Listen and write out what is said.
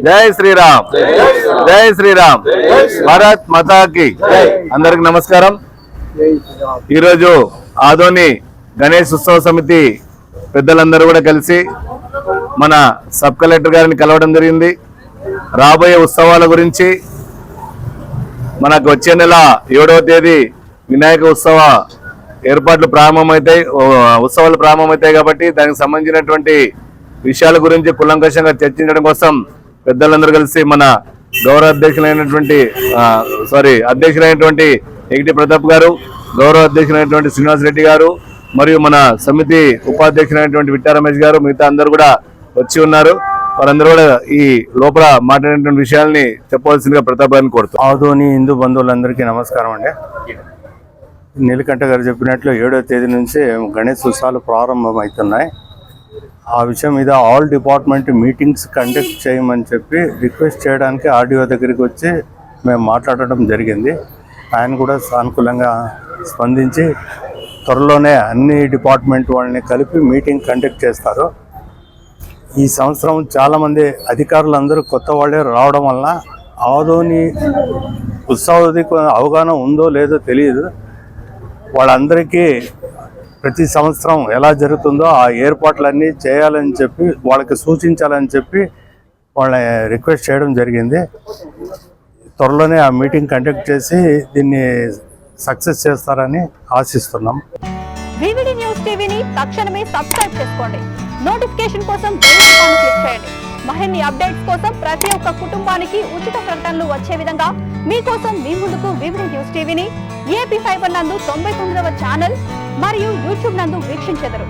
జై శ్రీరామ్ జై శ్రీరామ్ భారత్ మాతాకి అందరికి నమస్కారం. ఈరోజు ఆదోని గణేష్ ఉత్సవ సమితి పెద్దలందరూ కూడా కలిసి మన సబ్ కలెక్టర్ గారిని కలవడం జరిగింది. రాబోయే ఉత్సవాల గురించి మనకు వచ్చే నెల 7వ తేదీ వినాయక ఉత్సవ ఏర్పాట్లు ఉత్సవాలు ప్రారంభమవుతాయి కాబట్టి దానికి సంబంధించినటువంటి విషయాల గురించి కులంకషంగా చర్చించడం కోసం పెద్దలందరూ కలిసి మన గౌరవ అధ్యక్షులైనటువంటి ఎగిటి ప్రతాప్ గారు, గౌరవ అధ్యక్షులైనటువంటి శ్రీనివాస్ రెడ్డి గారు మరియు మన సమితి ఉపాధ్యక్షులైనటువంటి విట్టా రమేష్ గారు మిగతా అందరూ కూడా వచ్చి ఉన్నారు. వారందరూ కూడా ఈ లోపల మాట్లాడినటువంటి విషయాల్ని చెప్పవలసిందిగా ప్రతాప్ గారిని కోరుతాం. ఆదోని హిందూ బంధువులందరికీ నమస్కారం అండి. నీలకంఠ గారు చెప్పినట్లు 7వ తేదీ నుంచి గణేష్ ఉత్సవాలు ప్రారంభమవుతున్నాయి. ఆ విషయం మీద ఆల్ డిపార్ట్మెంట్ మీటింగ్స్ కండక్ట్ చేయమని చెప్పి రిక్వెస్ట్ చేయడానికి ఆర్డీఓ దగ్గరికి వచ్చి మేము మాట్లాడటం జరిగింది. ఆయన కూడా సానుకూలంగా స్పందించి త్వరలోనే అన్ని డిపార్ట్మెంట్ వాళ్ళని కలిపి మీటింగ్ కండక్ట్ చేస్తారు. ఈ సంవత్సరం చాలామంది అధికారులందరూ కొత్త వాళ్ళే రావడం వల్ల ఆదోని ఉత్సవానికి అవగాహన ఉందో లేదో తెలియదు. వాళ్ళందరికీ ప్రతి సంవత్సరం ఎలా జరుగుతుందో ఆ ఏర్పాట్లన్నీ చేయాలని చెప్పి వాళ్ళకి సూచించాలని చెప్పి వాళ్ళని రిక్వెస్ట్ చేయడం జరిగింది. త్వరలోనే ఆ మీటింగ్ కండక్ట్ చేసి దీన్ని సక్సెస్ చేస్తారని ఆశిస్తున్నాం. వివిడి న్యూస్ టీవీని తక్షణమే సబ్స్క్రైబ్ చేసుకోండి. నోటిఫికేషన్ కోసం బెల్ ఐకాన్ క్లిక్ చేయండి. మరిన్ని అప్డేట్స్ కోసం ప్రతి ఒక్క కుటుంబానికి ఉచిత ప్రకటనలు వచ్చే విధంగా మీకోసం మీ ముందుకు వివిడి న్యూస్ టీవీని ఏపీ ఫైబర్ నందు 99వ ఛానల్ మరియు యూట్యూబ్ నందు వీక్షించెదరు.